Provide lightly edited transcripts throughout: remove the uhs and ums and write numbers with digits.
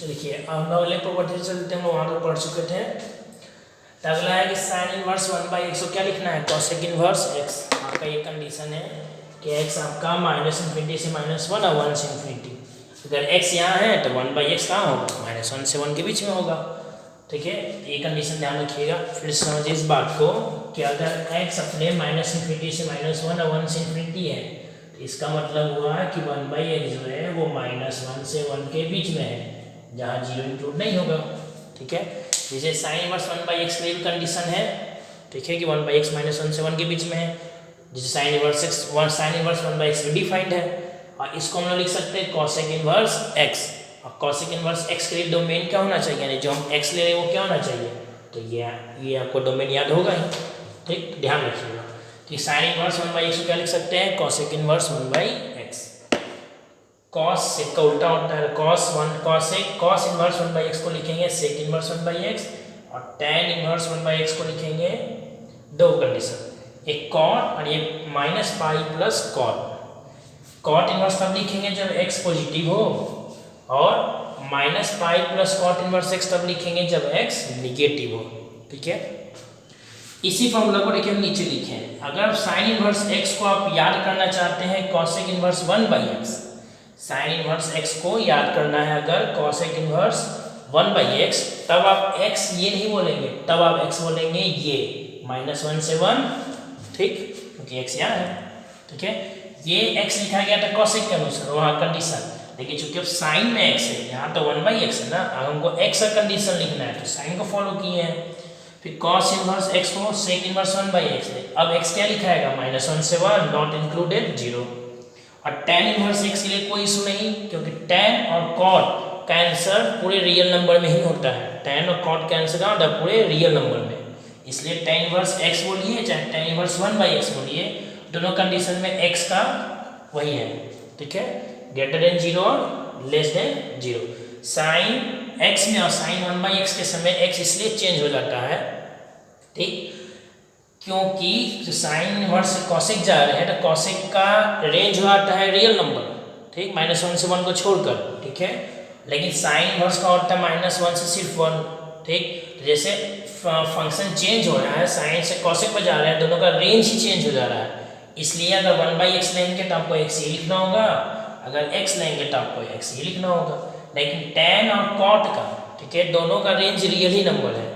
तो देखिए अब अगले प्रॉपर्टी चलते हैं, हम वहाँ पर पढ़ चुके थे। तो अगला है कि साइन इनवर्स 1/x को क्या लिखना है, कॉसेक इनवर्स x। आपका ये कंडीशन है कि x आपका -∞ से -1 और 1 से ∞। अगर x यहाँ है तो 1/x कहाँ होगा, -1 से 1 के बीच में होगा। ठीक है, ये कंडीशन ध्यान रखिएगा। फिर समझिए इस बात को कि अगर x अपने -∞ से -1 और 1 से ∞ है, तो इसका मतलब हुआ कि 1/x जो है वो -1 से 1 के बीच में है, जहाँ 0 इंक्लूड नहीं होगा। ठीक है, जैसे साइन इनवर्स 1/x की कंडीशन है, ठीक है, कि 1/x -1 से 1 के बीच में है। जैसे साइन इनवर्स 1/x भी डिफाइंड है, और इसको हम लोग लिख सकते हैं कॉसेक इनवर्स x। और कॉसेक इनवर्स x के लिए डोमेन क्या होना चाहिए, यानी जो हम x ले रहे हैं वो क्या होना चाहिए, तो ये आपको डोमेन याद होगा ही। ठीक, ध्यान रखिएगा कि साइन इनवर्स 1/x को क्या लिख सकते हैं, कॉसेक इनवर्स 1/x। कॉस सेक का उल्टा होता है, कॉस इनवर्स 1/x को लिखेंगे सेक इनवर्स 1/x, और tan इनवर्स 1/x को लिखेंगे दो कंडीशन, एक कॉट और ये -pi plus cot. Cot inverse तब लिखेंगे जब x पॉजिटिव हो, और -pi plus cot inverse x तब लिखेंगे जब x निगेटिव हो। ठीक है, इसी फॉर्मूला को देखिए हम नीचे लिखे हैं। अगर साइन इनवर्स x को आप याद करना चाहते हैं cosec inverse 1/x, sine inverse x को याद करना है अगर कॉसेक इनवर्स 1/x, तब आप x ये नहीं बोलेंगे, तब आप x बोलेंगे ये -1 से 1। ठीक, क्योंकि x यहाँ है। ठीक है, ये x लिखा गया था कॉसेक के अनुसार, वहाँ कंडीशन, लेकिन चूंकि अब साइन में x है, यहाँ तो 1/x है ना, अब हमको x का कंडीशन लिखना है तो साइन को फॉलो किए हैं। फिर कॉस इनवर्स x को सेक इनवर्स 1/x है, अब x क्या लिखाएगा, -1 से 1 नॉट इंक्लूडेड 0। और tan इनवर्स x के लिए कोई इशू नहीं, क्योंकि tan और cot का आंसर पूरे रियल नंबर में ही होता है। tan और cot का आंसर कहाँ होता है, पूरे रियल नंबर में। इसलिए tan इनवर्स x बोलिए चाहे tan इनवर्स 1/x बोलिए, दोनों कंडीशन में x का वही है। ठीक है, ग्रेटर देन 0 और लेस देन 0। साइन x में और साइन 1/x के समय x इसलिए चेंज हो जाता है, ठीक, क्योंकि जो साइन इनवर्स कॉसेक जा रहे हैं तो कॉसेक का रेंज हो आता है रियल नंबर, ठीक, -1 से 1 को छोड़कर। ठीक है, लेकिन साइन इनवर्स का होता है -1 से सिर्फ 1। ठीक, तो जैसे फंक्शन चेंज हो रहा है, साइन से कॉसेक पर जा रहा है, दोनों का रेंज ही चेंज हो जा रहा है। इसलिए अगर 1/x लेंगे तो आपको x ये लिखना होगा, अगर x लेंगे तो आपको x ये लिखना होगा। लेकिन tan और cot का, ठीक है, दोनों का रेंज रियल ही नंबर है,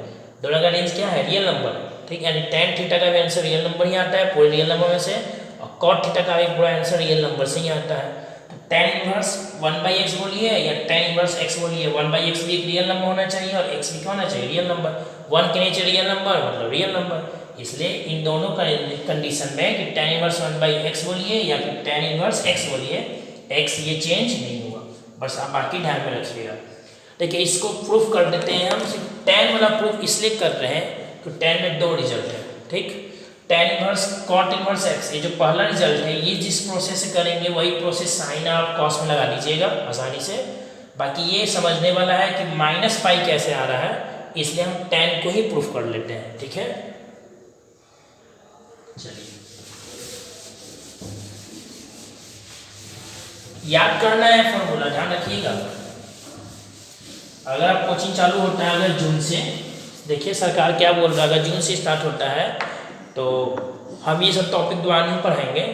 दोनों का रेंज क्या है, रियल नंबर है। ठीक, यानी tan थीटा का भी आंसर रियल नंबर ही आता है पूरे रियल नंबर में से, और cot थीटा का भी पूरा आंसर रियल नंबर से ही आता है। तो tan इनवर्स 1/x बोलिए या tan इनवर्स x बोलिए, 1/x भी एक रियल नंबर होना चाहिए और x भी क्या होना चाहिए, रियल नंबर। 1 के नीचे रियल नंबर मतलब रियल नंबर। इसलिए इन दोनों का कंडीशन में कि tan इनवर्स 1/x बोलिए या फिर tan इनवर्स x बोलिए, x ये चेंज नहीं होगा, बस आप बाकी ध्यान में रखिएगा। देखिए इसको प्रूफ कर देते हैं हम, सिर्फ tan वाला प्रूफ इसलिए कर रहे हैं तो tan में दो रिजल्ट है। ठीक, tan inverse cot inverse x, ये जो पहला रिजल्ट है, ये जिस प्रोसेस से करेंगे वही प्रोसेस साइन आप कॉस में लगा लीजिएगा आसानी से। बाकी ये समझने वाला है कि -पाई कैसे आ रहा है, इसलिए हम tan को ही प्रूफ कर लेते हैं। ठीक है, चलिए याद करना है फॉर्मूला, ध्यान रखिएगा। अगर आप कोचिंग चालू होता है अगर जून से, देखिए सरकार क्या बोल रहा है, अगर जून से स्टार्ट होता है तो हम ये सब टॉपिक दोबारा नहीं पढ़ाएंगे।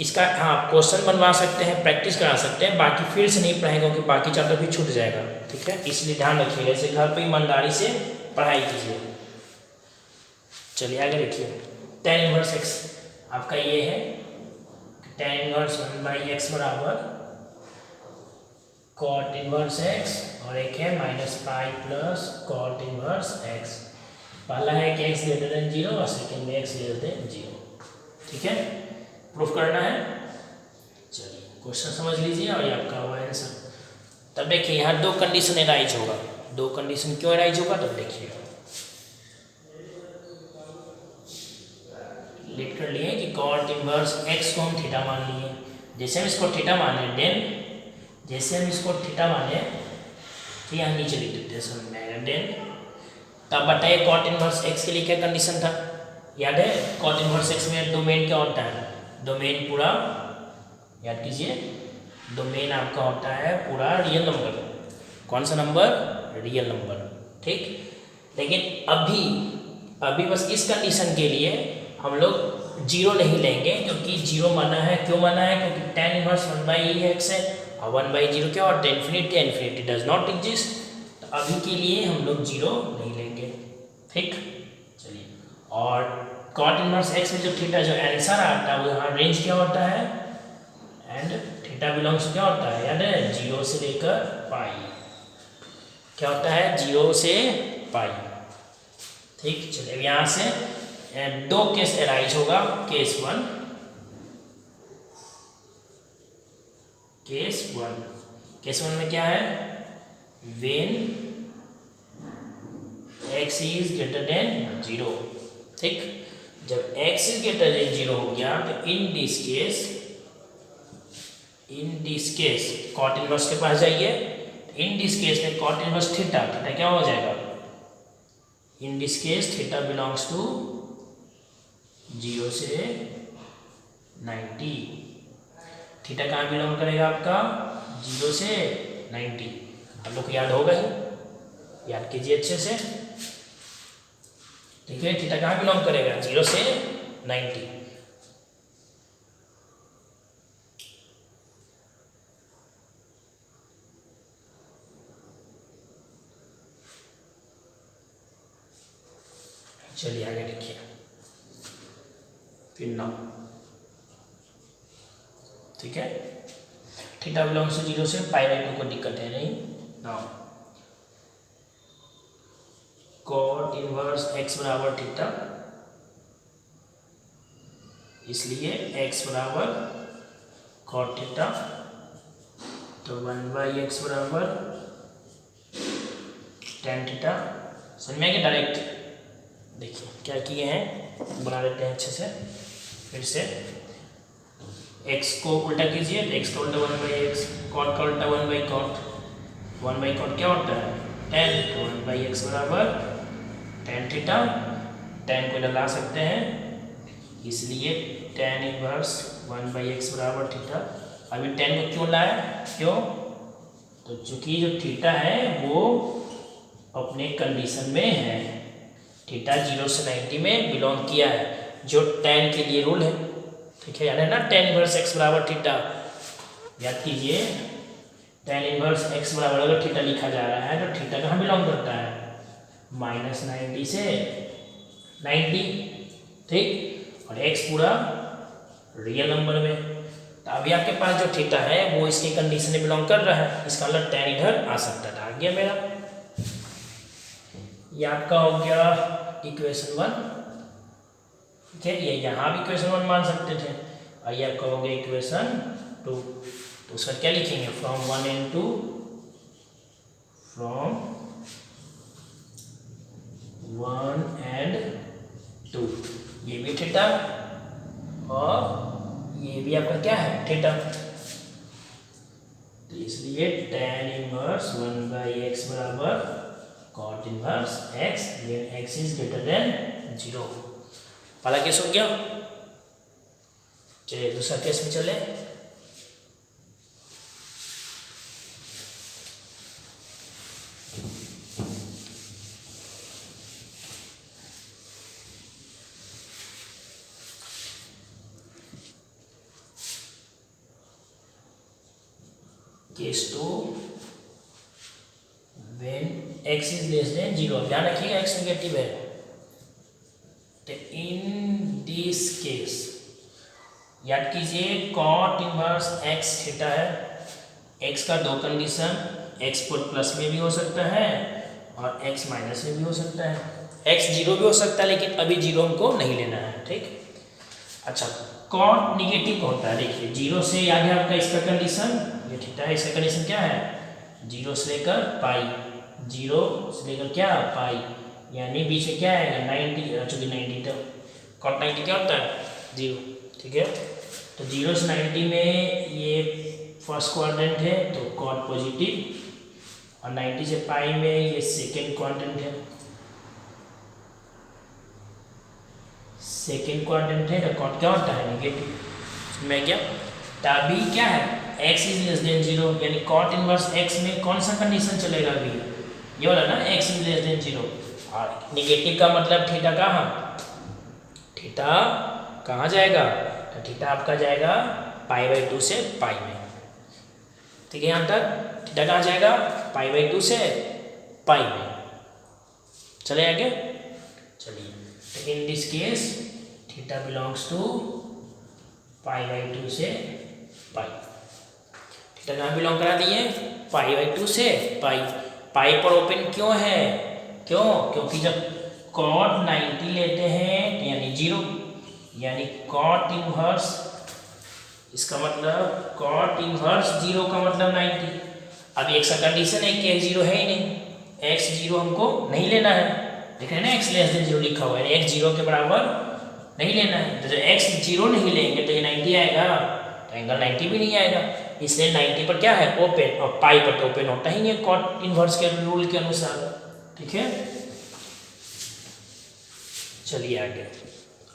इसका हाँ क्वेश्चन बनवा सकते हैं, प्रैक्टिस करा सकते हैं, बाकी फिर से नहीं पढ़ाएंगे क्योंकि बाकी चैप्टर भी छूट जाएगा। ठीक है, इसलिए ध्यान रखिएगा, इसे घर पर ईमानदारी से पढ़ाई कीजिए। चलिए आगे देखिए, tan इनवर्स x आपका ये है, tan इनवर्स 1/x बराबर cot इनवर्स x, और एक है -पाई प्लस cot इनवर्स x। पहला है कि x ग्रेटर देन 0 और सेकेंड में x लेस देन 0। ठीक है, प्रूफ करना है। चलिए क्वेश्चन समझ लीजिए और ये आपका हुआ आंसर। तब देखिए यहाँ दो कंडीशन एराइज होगा, दो कंडीशन क्यों एराइज होगा तब देखिए, लिख कर लिए कि cot इनवर्स x को हम थीटा मान लिए। जैसे हम इसको थीटा माने देन, जैसे हम इसको थीटा माने तो यहाँ नीचे लिख देते हैं, समझ में आएगा देन। तब बताइए cot इनवर्स x के लिए क्या कंडीशन था, याद है cot इनवर्स x में डोमेन क्या होता है, डोमेन पूरा याद कीजिए, डोमेन आपका होता है पूरा रियल नंबर। कौन सा नंबर? Real number. ठीक, लेकिन अभी बस इस कंडीशन के लिए हम लोग जीरो नहीं लेंगे, क्योंकि जीरो माना है। क्यों माना है? क्योंकि tan इनवर्स 1/x है, और 1/0 क्या होता है? Infinity. Infinity does not exist, तो अभी के लिए हम लोग जीरो नहीं लेंगे। ठीक, चलिए। और cot इनवर्स x में जो थीटा जो आंसर आता है वो यहाँ रेंज क्या होता है? एंड थीटा बिलोंग्स क्या होता है? याद है, 0 से लेकर पाई। क्या होता है? 0 से पाई। ठीक, चलिए यहाँ से दो केस एराइज होगा। केस वन में क्या है? When x is greater than 0। ठीक, जब x इज ग्रेटर देन 0 हो गया तो in this case cot inverse के पास जाइए। इन दिस केस में कॉट इनवर्स थीटा क्या हो जाएगा? In this case theta belongs to 0 से 90। थीटा कहाँ बिलोंग करेगा आपका? 0 से 90। आप लोग को याद होगा ही, याद कीजिए अच्छे से। ठीक है, थीटा कहाँ बिलोंग करेगा? 0 से 90। चलिए आगे देखिए। फिर नाउ, ठीक है, थीटा बिलोंग्स टू 0 से π/2 को दिक्कत है नहीं। नाउ cot इनवर्स x बराबर थीटा, इसलिए x बराबर cot थीटा, तो 1/x बराबर tan थीटा। समझ में आएगा? डायरेक्ट देखिए क्या किए हैं, बना लेते हैं अच्छे से। फिर से x को उल्टा कीजिए, तो x का उल्टा 1/x, cot का उल्टा 1/cot। 1/cot क्या होता है? tan, तो 1/x बराबर tan थीटा। tan को इधर ला सकते हैं, इसलिए tan इनवर्स 1/x बराबर थीटा। अभी tan को क्यों लाया? क्यों? तो चूंकि जो थीटा है वो अपने कंडीशन में है, थीटा 0 से 90 में बिलोंग किया है, जो tan के लिए रूल है। ठीक है, याद है ना? tan इनवर्स x बराबर थीटा, याद कीजिए। tan इनवर्स x बराबर अगर थीटा लिखा जा रहा है तो थीटा कहाँ बिलोंग करता है? -90 से 90। ठीक, और x पूरा रियल नंबर में, तो अभी आपके पास जो थीटा है वो इसके कंडीशन में बिलोंग कर रहा है, इसका मतलब tan इधर आ सकता था। आ गया मेरा, ये आपका हो गया इक्वेशन 1। ठीक है, ये यहाँ भी इक्वेशन 1 मान सकते थे, और ये आपका हो गया इक्वेशन 2। तो उसका क्या लिखेंगे? फ्रॉम 1 and 2, फ्रॉम 1 and 2, ये भी थीटा और ये भी आपका क्या है? थीटा। तो इसलिए tan इनवर्स 1/x बराबर cot inverse x, when x is greater than 0। पहला केस हो गया। चलिए दूसरा केस में चले। Case 2, when x is less than 0। ध्यान रखिएगा x नेगेटिव है, तो इन दिस केस याद कीजिए cot इनवर्स x थीटा है। x का दो कंडीशन, x प्लस में भी हो सकता है और x माइनस में भी हो सकता है। x 0 भी हो सकता है, लेकिन अभी 0 हमको नहीं लेना है। ठीक, अच्छा, cot निगेटिव होता है। देखिए 0 से याद है आपका इसका कंडीशन, ये थीटा है, इसका कंडीशन क्या है? 0 से लेकर पाई, 0 से लेकर क्या? पाई, यानी बीच में क्या आएगा? 90। चूँकि 90 तो cot 90 क्या होता है? 0। ठीक है, तो 0 से 90 में ये फर्स्ट क्वाड्रेंट है, तो cot पॉजिटिव, और 90 से पाई में ये सेकेंड क्वाड्रेंट है। सेकेंड क्वाड्रेंट है तो cot क्या होता है? नेगेटिव। में क्या? तो अभी क्या है? x इज लेस देन 0, यानी कॉट इनवर्स x में कौन सा कंडीशन चलेगा अभी, ये वाला ना, x इज लेस देन 0। और निगेटिव का मतलब थीटा कहाँ जाएगा, तो थीटा आपका जाएगा π/2 से पाई में। ठीक है, यहाँ तक थीटा कहाँ जाएगा, π/2 से पाई में। चले आगे, चलिए, तो in this case theta belongs to π/2 से पाई। थीटा कहाँ बिलोंग करा दिए, π/2 से पाई। पाई पर ओपन क्यों है, क्योंकि जब cot 90 लेते हैं यानी 0, यानी cot इनवर्स, इसका मतलब cot इनवर्स 0 का मतलब 90। अब एक सा कंडीशन है कि x 0 है ही नहीं, x 0 हमको नहीं लेना है, देख रहे हैं ना, x लेस देन 0 लिखा हुआ है, x 0 के बराबर नहीं लेना है। तो जब x 0 नहीं लेंगे तो ये 90 आएगा, तो एंगल 90 भी नहीं आएगा, इसलिए 90 पर क्या है, ओपन, और पाई पर तो ओपन होता ही नहीं है कॉट इनवर्स के रूल के अनुसार। ठीक है, चलिए आगे।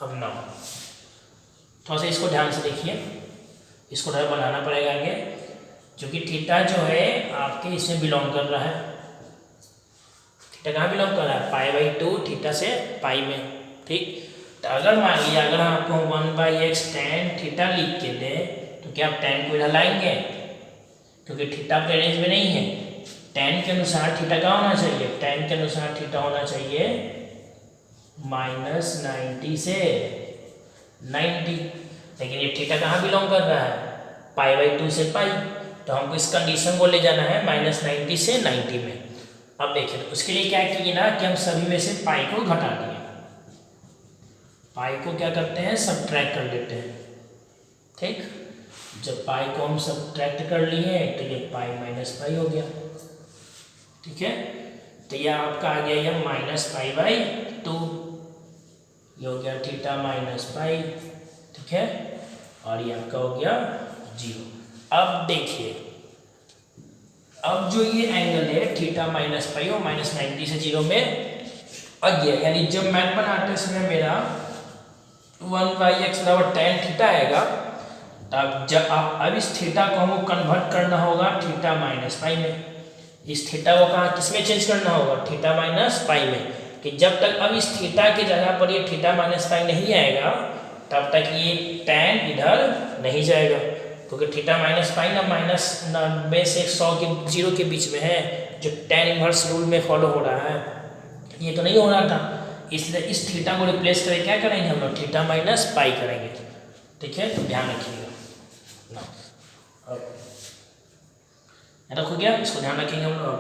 अब ना थोड़ा सा इसको ध्यान से देखिए, इसको थोड़ा बनाना पड़ेगा आगे, क्योंकि थीटा जो है आपके इसमें बिलोंग कर रहा है। थीटा कहाँ बिलोंग कर रहा है, π/2 थीटा से पाई में। ठीक, तो अगर मान लिया अगर हम आपको 1/x tan थीटा लिख के दें, तो क्या आप tan को इधर लाएंगे, क्योंकि थीटा आपके रेंज में नहीं है। tan के अनुसार थीटा क्या होना चाहिए, tan के अनुसार थीटा होना चाहिए -90 से 90, लेकिन ये थीटा कहाँ बिलोंग कर रहा है, π/2 से पाई, तो हमको इस कंडीशन को ले जाना है -90 से 90 में। अब देखिए, तो उसके लिए क्या किए ना कि हम सभी में से पाई को घटा दिए, पाई को क्या करते हैं, सबट्रैक्ट कर लेते हैं। ठीक, जब पाई को हम सबट्रैक्ट कर लिए तो ये पाई माइनस पाई हो गया। ठीक है, तो यह आपका आ गया यह -π/2, ये हो गया थीटा माइनस पाई। ठीक है, और ये आपका हो गया 0। अब देखिए, अब जो ये एंगल है थीटा माइनस पाई और -90 से 0 में आ गया, यानी जब मैथ बनाते समय मेरा 1/x बराबर tan थीटा आएगा, तब जब आप अब इस थीटा को हमको कन्वर्ट करना होगा थीटा माइनस पाई में। इस थीटा को कहाँ किसमें चेंज करना होगा, थीटा माइनस पाई में, कि जब तक अब इस थीटा की जगह पर ये थीटा माइनस पाई नहीं आएगा तब तक ये tan इधर नहीं जाएगा, क्योंकि थीटा माइनस पाई ना -90 से 100 के 0 के बीच में है, जो tan इनवर्स रूल में फॉलो हो रहा है, ये तो नहीं हो रहा था। इसलिए इस थीटा को रिप्लेस करके क्या करेंगे हम लोग, थीटा माइनस पाई करेंगे। ठीक है, तो ध्यान रखिएगा ना, अब हो गया, इसको ध्यान रखेंगे हम लोग।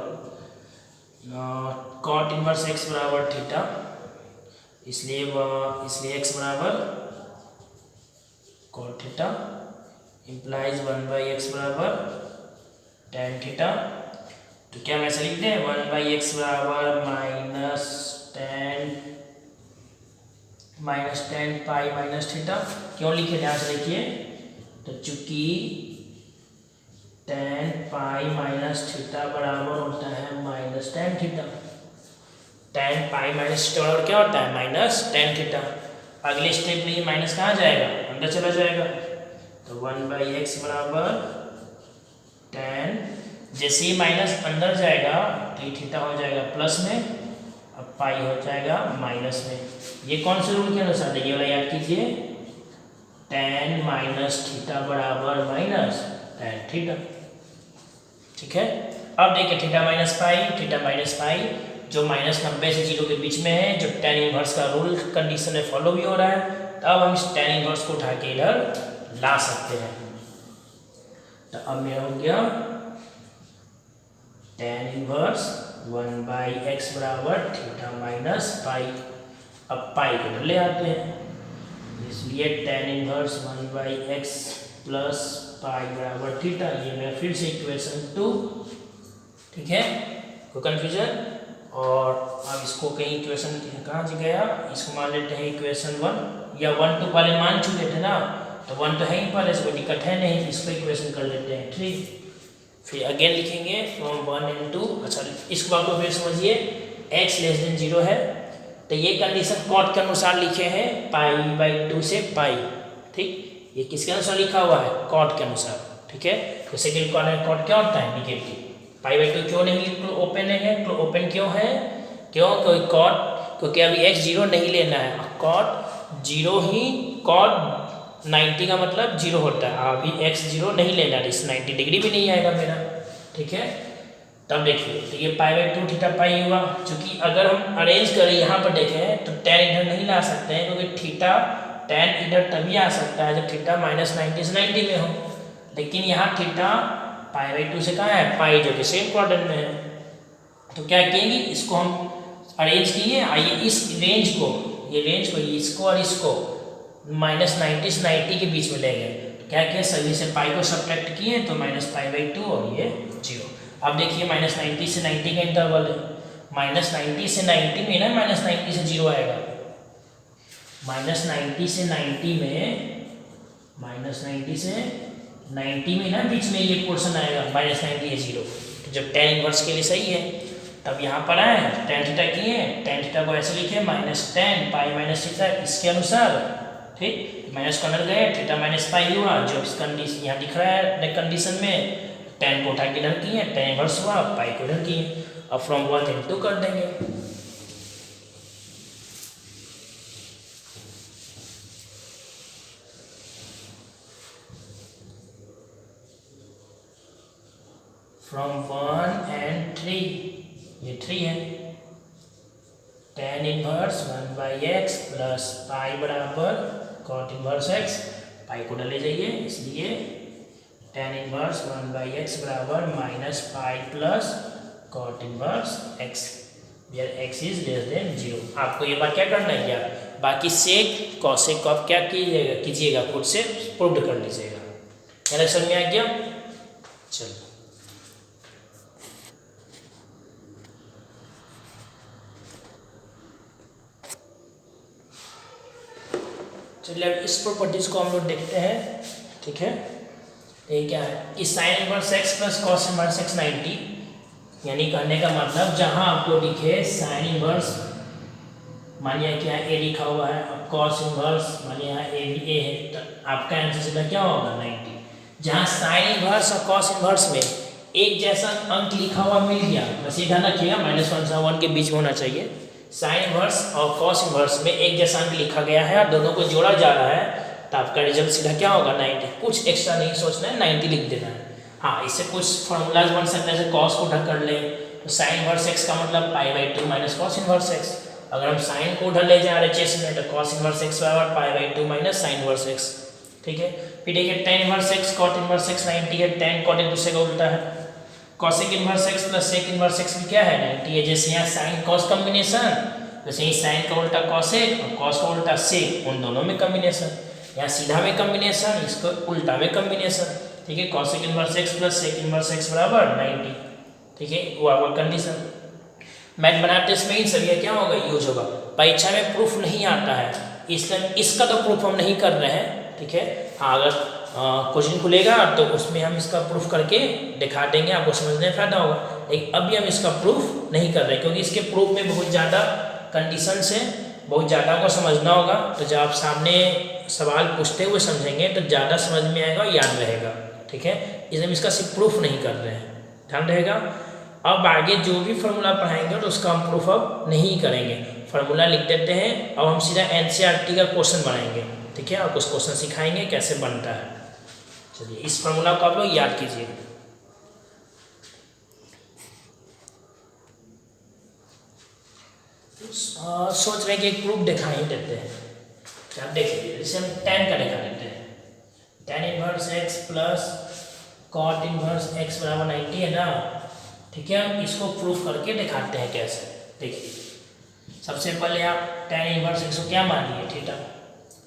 कॉट इनवर्स x बराबर थीटा, इसलिए x बराबर कॉट थीटा इम्प्लाइज 1/x बराबर tan थीटा। तो क्या मैं ऐसे लिख दें, 1/x बराबर -tan पाई माइनस थीटा। क्यों लिखे, ध्यान से देखिए, तो चूंकि tan पाई माइनस थीटा बराबर होता है -tan theta, tan pi minus theta बराबर क्या होता है, -tan थीटा। अगले स्टेप में ये माइनस कहाँ जाएगा, अंदर चला जाएगा, तो 1/x बराबर tan, जैसे ही माइनस अंदर जाएगा तो ये थीटा हो जाएगा प्लस में, अब पाई हो जाएगा माइनस में। ये कौन से रूल के अनुसार है, ये वाला याद कीजिए, tan माइनस थीटा बराबर -tan थीटा। ठीक है, अब देखिए थीटा माइनस पाई जो -90 से 0 के बीच में है, जो tan इनवर्स का रूल कंडीशन है फॉलो भी हो रहा है, तो अब हम इस tan इनवर्स को उठा के इधर ला सकते हैं। तो अब मेरा हो गया tan इनवर्स 1/x बराबर थीटा माइनस पाई। अब पाई को इधर ले आते हैं, इसलिए tan inverse 1/x plus pi बराबर थीटा, ये मेरा फिर से इक्वेशन 2। ठीक है, कोई कन्फ्यूजन, और अब इसको कहीं इक्वेशन कहाँ से गया, इसको मान लेते हैं इक्वेशन 1, या 1 तो पहले मान चुके थे ना, तो 1 तो है ही पहले से, कोई दिक्कत है नहीं, इसको इक्वेशन कर लेते हैं 3। फिर अगेन लिखेंगे फ्रॉम 1 and 2। अच्छा, इसको आपको फिर समझिए, x लेस देन 0 है, तो ये कंडीशन कॉट के अनुसार लिखे हैं π/2 से पाई। ठीक, ये किसके अनुसार लिखा हुआ है, कॉट के अनुसार। ठीक है। तो सेकेंड कॉट क्या होता है, निगेटिव। पाई बाई 2 क्यों नहीं ओपन है, ओपन क्यों है, क्यों, क्योंकि अभी x 0 नहीं लेना है। कॉट 0 ही, कॉट 90 का मतलब 0 होता है, अभी x 0 नहीं लेना है, इस 90 डिग्री भी नहीं आएगा मेरा, ठीक है। तब देखिए, तो ये पाई बाई 2 थीटा पाई हुआ। चूंकि अगर हम अरेंज करें यहाँ पर देखें तो tan इधर नहीं ला सकते हैं, क्योंकि थीटा tan इधर तभी आ सकता है जब थीटा -90 से 90 में हो। लेकिन यहाँ थीटा पाई बाई 2 से कहाँ है, पाई, जो कि सेम क्वाड्रेंट में है। तो क्या किएंगे, इसको हम अरेंज किए, आइए इस रेंज को, ये रेंज को, इसको और इसको -90 से 90 के बीच में ले गए। तो क्या किया, सभी से पाई को सब्ट्रैक्ट किए तो -π/2 और ये 0। अब देखिए -90 से 90 का इंटरवल है, -90 से 90 में ना -90 से 0 आएगा, -90 से 90 में, -90 से 90 में ना बीच में ये पोर्शन आएगा, -90 है 0। तो जब tan इनवर्स के लिए सही है, तब यहाँ पर आए tan थीटा किए, tan थीटा को ऐसे लिखे -tan पाई माइनस थीटा, इसके अनुसार, ठीक, माइनस कॉर्नर गए, थीटा माइनस पाई हुआ, जो इस कंडीशन यहाँ दिख रहा है कंडीशन में, tan को उठा के इधर किए, tan इनवर्स हुआ, पाई को इधर किए। अब फ्रॉम 1 into कर देंगे, फ्रॉम 1 and 3, ये 3 है, tan inverse 1/x plus pi बराबर cot इनवर्स x, पाई को ले जाइए, इसलिए tan इनवर्स 1/x बराबर -pi plus cot inverse x, where x is less than 0। आपको ये बात क्या करना है यार, बाकी सेक कॉसेक को आप क्या कीजिएगा, खुद से प्रूव्ड कर लीजिएगा। मेरा समझ में आ गया, चलो। चलिए अब इस प्रॉपर्टीज को हम लोग देखते हैं, ठीक है। ये क्या है कि sine inverse x plus cos inverse x 90, यानी कहने का मतलब जहां आपको दिखे साइन इनवर्स, मानिए क्या a लिखा हुआ है, अब कॉस इनवर्स मानिए यहाँ a भी a है, तो आपका आंसर सीधा क्या होगा 90। जहां साइन इनवर्स और कॉस इनवर्स में एक जैसा अंक लिखा हुआ मिल गया, बस ये ध्यान रखिएगा -1 से 1 के बीच में होना चाहिए। साइन इनवर्स और कॉस इनवर्स में एक जैसा अंक लिखा गया है और दोनों को जोड़ा जा रहा है, तो आपका रिजल्ट सीधा क्या होगा 90। कुछ एक्स्ट्रा नहीं सोचना है, 90 लिख देना है। हाँ, इससे कुछ फॉर्मूलाज बन सकते हैं, जैसे कॉस को उधर कर ले, तो साइन इनवर्स एक्स का मतलब π/2 माइनस कॉस इनवर्स एक्स। अगर हम साइन को उधर ले जा रहे चेस में, तो कॉस इनवर्स एक्स बराबर π/2 माइनस साइन इनवर्स एक्स, ठीक है। फिर देखिए tan inverse x cot inverse x 90 है, tan कॉट एक दूसरे का उल्टा है, cosec inverse x plus sec inverse x भी क्या है 90 है। जैसे यहाँ साइन कॉस कॉम्बिनेशन, वैसे ही साइन का उल्टा कॉसेक और कॉस का उल्टा सेक, उन दोनों में कॉम्बिनेशन, यहाँ सीधा में कॉम्बिनेशन, इसको उल्टा में कॉम्बिनेशन, ठीक है। Cosec inverse x plus sec inverse x बराबर 90, ठीक है, वो आपका कंडीशन। मैथ बनाते इसमें इन सभी क्या होगा, यूज होगा। परीक्षा में प्रूफ नहीं आता है, इसलिए इसका तो प्रूफ हम नहीं कर रहे हैं, ठीक है। हाँ, अगर क्वेश्चन खुलेगा तो उसमें हम इसका प्रूफ करके दिखा देंगे, आपको समझने में फायदा होगा। लेकिन अभी हम इसका प्रूफ नहीं कर रहे, क्योंकि इसके प्रूफ में बहुत ज़्यादा कंडीशन से बहुत ज़्यादा को समझना होगा। तो जब आप सामने सवाल पूछते हुए समझेंगे तो ज़्यादा समझ में आएगा और याद रहेगा, ठीक है। इसलिए हम इसका सिर्फ प्रूफ नहीं कर रहे हैं, ध्यान रहेगा। अब आगे जो भी फार्मूला पढ़ाएंगे तो उसका हम प्रूफ अब नहीं करेंगे, फार्मूला लिख देते हैं। अब हम सीधा NCERT का क्वेश्चन बनाएंगे, ठीक है, और कुछ क्वेश्चन सिखाएंगे कैसे बनता है। चलिए इस फार्मूला को आप लोग याद कीजिए। सोच रहे हैं कि एक प्रूफ दिखा ही देते हैं, क्या आप देख लीजिए। जैसे हम tan का दिखा देते हैं, tan inverse x plus cot inverse x बराबर 90 है ना, ठीक है। हम इसको प्रूफ करके दिखाते हैं कैसे। देखिए सबसे पहले आप tan इनवर्स x को क्या मानिए, थीटा,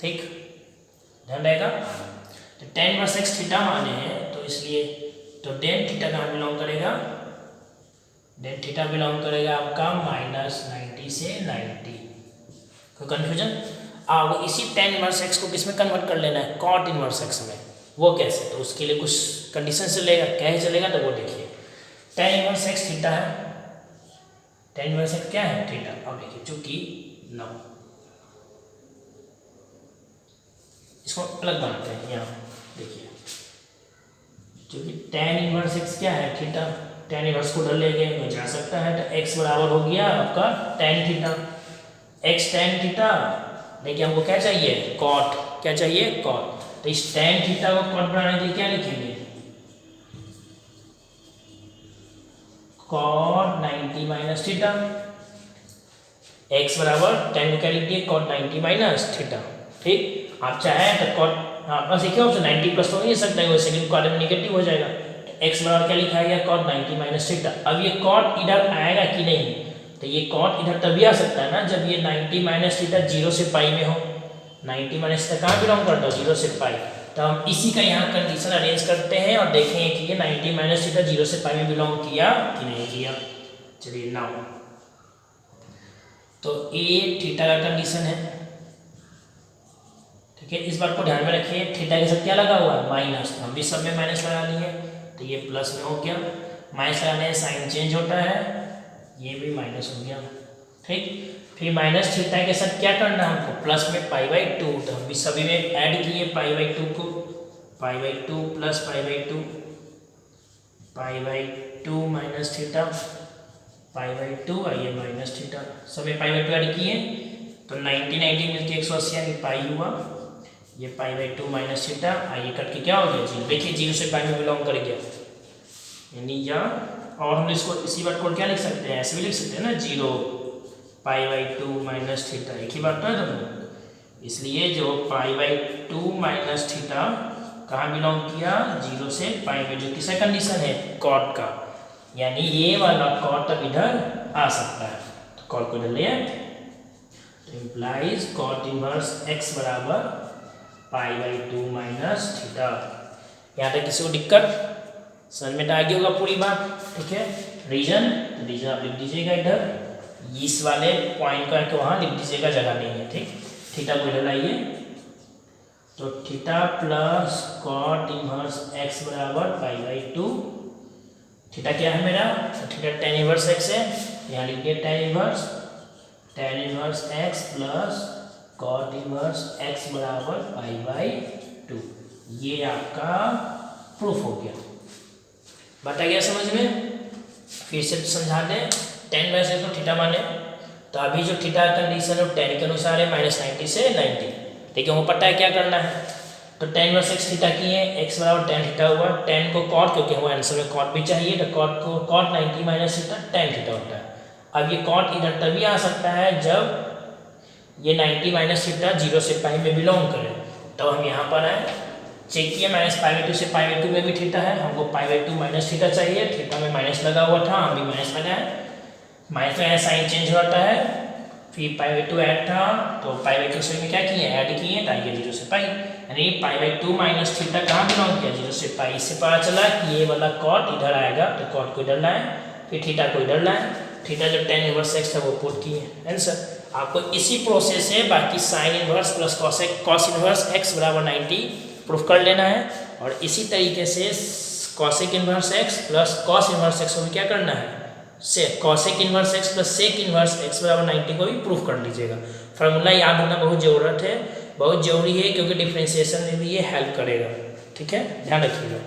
ठीक, ध्यान रहेगा। तो tan इनवर्स x थीटा माने हैं, तो इसलिए तो tan थीटा कहाँ बिलोंग करेगा, tan थीटा बिलोंग करेगा आपका -90 से 90। कोई कन्फ्यूजन? अब इसी tan इनवर्स x को किस में कन्वर्ट कर लेना है, cot इनवर्स x में। वो कैसे, तो उसके लिए कुछ कंडीशन चलेगा, कैसे चलेगा, तो वो देखिए। tan इनवर्स x थीटा है, tan इनवर्स x क्या है, थीटा। अब देखिए चूंकि 9, इसको अलग बनाते हैं, यहाँ देखिए जो कि tan इनवर्स x क्या है थीटा, tan इनवर्स को उधर ले गए तो जा सकता है, तो x बराबर हो गया आपका tan theta, x tan theta, लेकिन हमको क्या चाहिए cot, क्या चाहिए cot, तो इस tan थीटा को cot बनाने के लिए क्या लिखेंगे cot 90 माइनस थीटा, x बराबर tan को क्या लिख दिए cot 90 माइनस थीटा। ठीक, आप चाहे तो cot बस एक ही ऑप्शन 90 प्लस तो नहीं हो सकता है, वो सेकंड क्वाड्रेंट में नेगेटिव हो जाएगा, x बराबर क्या लिखा गया cot 90 माइनस थीटा। अब ये cot इधर आएगा कि नहीं, तो ये cot इधर तभी आ सकता है ना जब ये 90 माइनस थीटा 0 से पाई में हो, 90 माइनस थीटा कहाँ बिलोंग करता है 0 से पाई, तो हम इसी का यहाँ कंडीशन अरेंज करते हैं और देखेंगे कि ये 90 माइनस थीटा 0 से पाई में बिलोंग किया कि नहीं किया। चलिए नाउ तो ये थीटा का कंडीशन है, ठीक है, इस बात को ध्यान में रखिए, थीटा के साथ क्या लगा हुआ है माइनस, हम भी सब में माइनस लगा लिए, तो ये प्लस में हो गया, माइनस लगाने से साइन चेंज होता है, ये भी माइनस हो गया। ठीक, फिर माइनस थीटा के साथ क्या करना है हमको प्लस में पाई बाई टू, तो हम भी सभी में ऐड किए पाई बाई टू को, pi by two plus pi by two, pi by two minus theta, pi by two और ये माइनस थीटा, सभी पाई बाई टू ऐड किए तो 90 90 मिलकर 180 यानी पाई हुआ, ये pi by two minus theta, ये कट के क्या हो गया जीरो, देखिए जीरो से पाई में बिलोंग कर गया यानी या, और हम इसको इसी बात को क्या लिख सकते हैं ऐसे भी लिख सकते हैं ना zero pi by two minus theta, एक ही बात तो है दोनों, इसलिए जो pi by two minus theta कहाँ बिलोंग किया जीरो से पाई में, जो किसका कंडीशन है कॉट का, यानी ये वाला कॉट अब इधर आ सकता है, तो कॉट को इधर ले आए, तो इम्प्लाइज कॉट इनवर्स x बराबर pi by two minus theta. यहाँ तक किसी को दिक्कत समझ में आ गई होगा पूरी बात, ठीक है। रीजन, रीजन आप लिख दीजिएगा इधर, इस वाले पॉइंट का वहाँ लिख दीजिएगा, जगह नहीं है, ठीक। थीटा को इधर लाइए, तो theta plus cot inverse x बराबर पाई बाई टू, थीटा क्या है मेरा, तो थीटा tan इनवर्स x है, यहाँ लिख दिया tan inverse x plus cot inverse x बराबर पाई बाई टू, ये आपका प्रूफ हो गया। बात आ गया समझ में, फिर से समझा दें, tan बाई से तो थीटा माने, तो अभी जो थीटा कंडीशन है tan के अनुसार है -90 से 90, देखिए वो पता है क्या करना है, तो tan इनवर्स x थीटा किए, x बराबर tan थीटा हुआ, tan को cot, क्योंकि हमें आंसर में cot भी चाहिए, तो cot को cot 90 minus theta tan theta होता है। अब ये cot इधर तभी आ सकता है जब ये 90 माइनस थीटा 0 से पाई में बिलोंग करे, तो हम यहाँ पर आए, चेक किए माइनस पाई बाई टू से पाई बाई टू में भी थीटा है, हमको pi by two minus theta चाहिए, थीटा में माइनस लगा हुआ था, हम भी माइनस लगाए, माइनस में साइन चेंज होता है, फिर पाई बाई टू ऐड था, तो पाई बाई टू से में क्या किए ऐड किए, ताकि 0 से पाई, यानी pi by two minus theta कहाँ बिलोंग किया 0 से पाई, इससे पता चला कि ये वाला कॉट इधर आएगा, तो कॉट को इधर लाए, फिर थीटा को इधर लाए, थीटा जो tan इनवर्स x था वो पुट किए आंसर। आपको इसी प्रोसेस से बाकी sine inverse plus cos inverse x बराबर 90 प्रूफ कर लेना है, और इसी तरीके से cosec inverse x plus cos inverse x को भी क्या करना है, से cosec inverse x plus sec inverse x बराबर 90 को भी प्रूफ कर लीजिएगा। फार्मूला याद होना बहुत ज़रूरत है, बहुत जरूरी है, क्योंकि डिफरेंशिएशन में भी ये हेल्प करेगा, ठीक है, ध्यान रखिएगा।